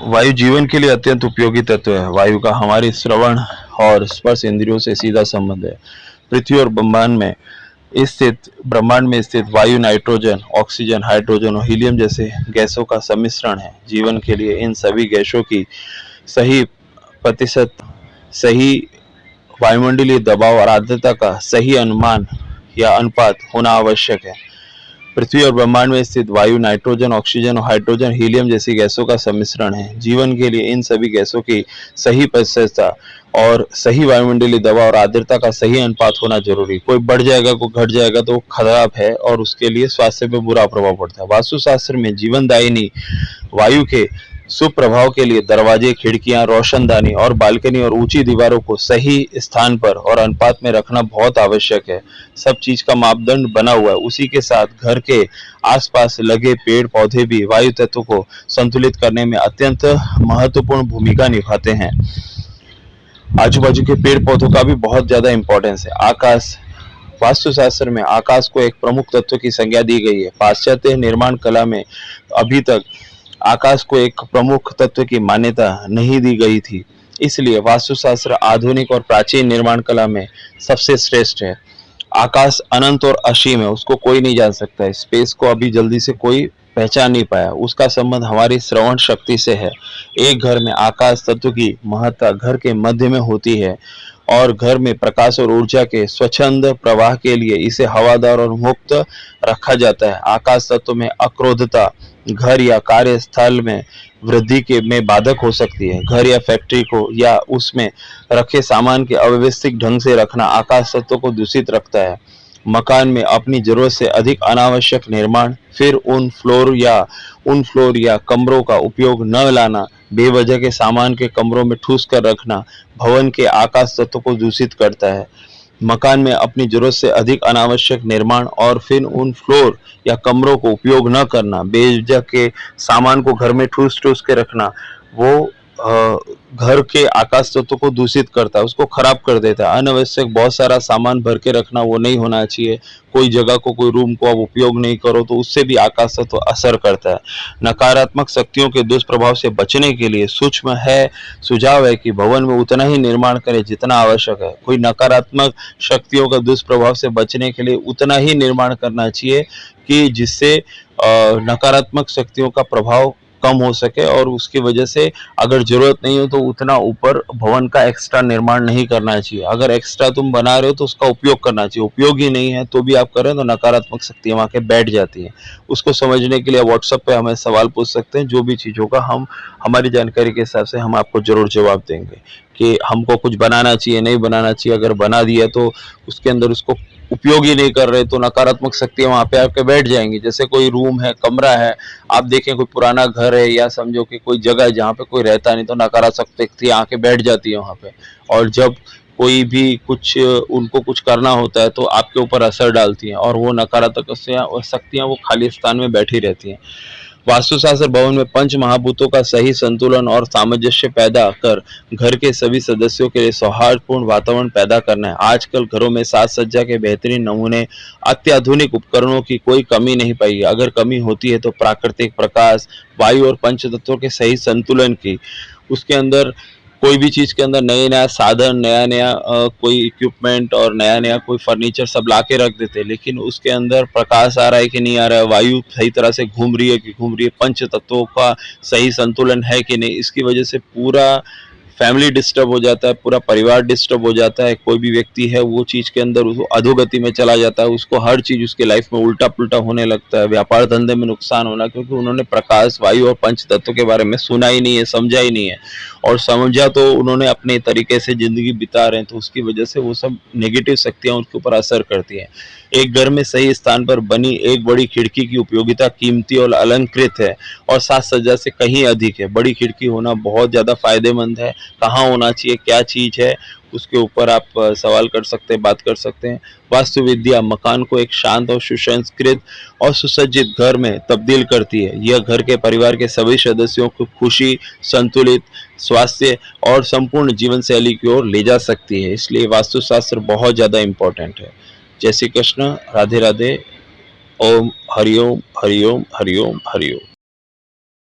वायु जीवन के लिए अत्यंत उपयोगी तत्व है। वायु का हमारी श्रवण और स्पर्श इंद्रियों से सीधा संबंध है। पृथ्वी और ब्रह्मांड में स्थित वायु नाइट्रोजन, ऑक्सीजन, हाइड्रोजन और हीलियम जैसे गैसों का सम्मिश्रण है। जीवन के लिए इन सभी गैसों की सही प्रतिशत, सही वायुमंडलीय दबाव और आर्द्रता का सही अनुमान या अनुपात होना आवश्यक है। पृथ्वी और ब्रह्मांड में स्थित वायु नाइट्रोजन, ऑक्सीजन और हाइड्रोजन, हीलियम जैसी गैसों का सम्मिश्रण है। जीवन के लिए इन सभी गैसों की सही प्रतिशतता और सही वायुमंडलीय दबाव और आर्द्रता का सही अनुपात होना जरूरी। कोई बढ़ जाएगा, कोई घट जाएगा तो खराब है और उसके लिए स्वास्थ्य पे बुरा प्रभाव पड़ता है। वास्तुशास्त्र में जीवनदायिनी वायु के सुप्रभाव के लिए दरवाजे, खिड़कियां, रोशनदानी और बालकनी और ऊंची दीवारों को सही स्थान पर और अनुपात में रखना बहुत आवश्यक है। सब चीज का मापदंड बना हुआ है। उसी के साथ घर के आसपास लगे पेड़ पौधे भी वायु तत्व को संतुलित करने में अत्यंत महत्वपूर्ण भूमिका निभाते हैं। आजू बाजू के पेड़ पौधों का भी बहुत ज्यादा इंपॉर्टेंस है। आकाश, वास्तुशास्त्र में आकाश को एक प्रमुख तत्व की संज्ञा दी गई है। पाश्चात्य निर्माण कला में अभी तक आकाश को एक प्रमुख तत्व की मान्यता नहीं दी गई थी। इसलिए वास्तुशास्त्र आधुनिक और प्राचीन निर्माण कला में सबसे श्रेष्ठ है। आकाश अनंत और असीम है, उसको कोई नहीं जान सकता है। स्पेस को अभी जल्दी से कोई पहचान नहीं पाया। उसका संबंध हमारी श्रवण शक्ति से है। एक घर में आकाश तत्व की महत्ता घर के मध्य में होती है और घर में प्रकाश और ऊर्जा के स्वच्छंद प्रवाह के लिए इसे हवादार और मुक्त रखा जाता है। आकाश तत्व में अक्रोधता घर या कार्यस्थल में वृद्धि के में बाधक हो सकती है। घर या फैक्ट्री को या उसमें रखे सामान के अव्यवस्थित ढंग से रखना आकाश तत्व को दूषित रखता है। मकान में अपनी जरूरत से अधिक अनावश्यक निर्माण, फिर उन फ्लोर या कमरों का उपयोग न लाना, बेवजह के सामान के कमरों में ठूस कर रखना भवन के आकाश तत्व को दूषित करता है। मकान में अपनी जरूरत से अधिक अनावश्यक निर्माण और फिर उन फ्लोर या कमरों को उपयोग न करना, बेवजह के सामान को घर में ठूस ठूस के रखना, वो घर के आकाश तत्व को दूषित करता है, उसको खराब कर देता है। अनावश्यक बहुत सारा सामान भर के रखना वो नहीं होना चाहिए। कोई जगह को, कोई रूम को आप उपयोग नहीं करो तो उससे भी आकाश तत्व असर करता है। नकारात्मक शक्तियों के दुष्प्रभाव से बचने के लिए सूक्ष्म है सुझाव है कि भवन में उतना ही निर्माण करें जितना आवश्यक है। कोई नकारात्मक शक्तियों का दुष्प्रभाव से बचने के लिए उतना ही निर्माण करना चाहिए कि जिससे नकारात्मक शक्तियों का प्रभाव कम हो सके और उसकी वजह से अगर जरूरत नहीं हो तो उतना ऊपर भवन का एक्स्ट्रा निर्माण नहीं करना चाहिए। अगर एक्स्ट्रा तुम बना रहे हो तो उसका उपयोग करना चाहिए। उपयोग ही नहीं है तो भी आप करें तो नकारात्मक शक्तियां वहां के बैठ जाती हैं। उसको समझने के लिए व्हाट्सएप पे हमें सवाल पूछ सकते हैं। जो भी चीज होगा हम हमारी जानकारी के हिसाब से हम आपको जरूर जवाब देंगे कि हमको कुछ बनाना चाहिए, नहीं बनाना चाहिए। अगर बना दिया तो उसके अंदर उसको उपयोग ही नहीं कर रहे तो नकारात्मक शक्तियां वहां पे आके बैठ जाएंगी। जैसे कोई रूम है, कमरा है, आप देखें कोई पुराना घर है या समझो कि कोई जगह है जहाँ पे कोई रहता नहीं तो नकारात्मक शक्तियां आके बैठ जाती है वहां पे। और जब कोई भी कुछ उनको कुछ करना होता है तो आपके ऊपर असर डालती हैं और वो नकारात्मक शक्तियां वो खाली स्थान में बैठी रहती हैं। वास्तुशास्त्र भवन में पंच महाभूतों का सही संतुलन और सामंजस्य पैदा कर घर के सभी सदस्यों के लिए सौहार्दपूर्ण वातावरण पैदा करना है। आजकल घरों में साज सज्जा के बेहतरीन नमूने, अत्याधुनिक उपकरणों की कोई कमी नहीं पाई। अगर कमी होती है तो प्राकृतिक प्रकाश, वायु और पंच तत्वों के सही संतुलन की। उसके अंदर कोई भी चीज के अंदर नए नया साधन, नया नया कोई इक्विपमेंट और नया नया कोई फर्नीचर सब ला के रख देते हैं, लेकिन उसके अंदर प्रकाश आ रहा है कि नहीं आ रहा है, वायु सही तरह से घूम रही है कि घूम रही है, पंच तत्वों का सही संतुलन है कि नहीं। इसकी वजह से पूरा फैमिली डिस्टर्ब हो जाता है, पूरा परिवार डिस्टर्ब हो जाता है। कोई भी व्यक्ति है वो चीज के अंदर उसको अधोगति में चला जाता है, उसको हर चीज उसके लाइफ में उल्टा पुल्टा होने लगता है। व्यापार धंधे में नुकसान होना, क्योंकि उन्होंने प्रकाश, वायु और पंच तत्व के बारे में सुना ही नहीं है, समझा ही नहीं है। और समझा तो उन्होंने अपने तरीके से जिंदगी बिता रहे हैं, तो उसकी वजह से वो सब नेगेटिव शक्तियां उनके ऊपर असर करती हैं। एक घर में सही स्थान पर बनी एक बड़ी खिड़की की उपयोगिता कीमती और अलंकृत है और साज सज्जा से कहीं अधिक है। बड़ी खिड़की होना बहुत ज्यादा फायदेमंद है। कहाँ होना चाहिए, क्या चीज है, उसके ऊपर आप सवाल कर सकते हैं, बात कर सकते हैं। वास्तु विद्या मकान को एक शांत और सुसंस्कृत और सुसज्जित घर में तब्दील करती है। यह घर के परिवार के सभी सदस्यों को खुशी, संतुलित स्वास्थ्य और संपूर्ण जीवन शैली की ओर ले जा सकती है। इसलिए वास्तुशास्त्र बहुत ज्यादा इंपॉर्टेंट है। जय श्री कृष्ण, राधे राधे, ओम हरिओम हरिओम हरिओम हरिओम।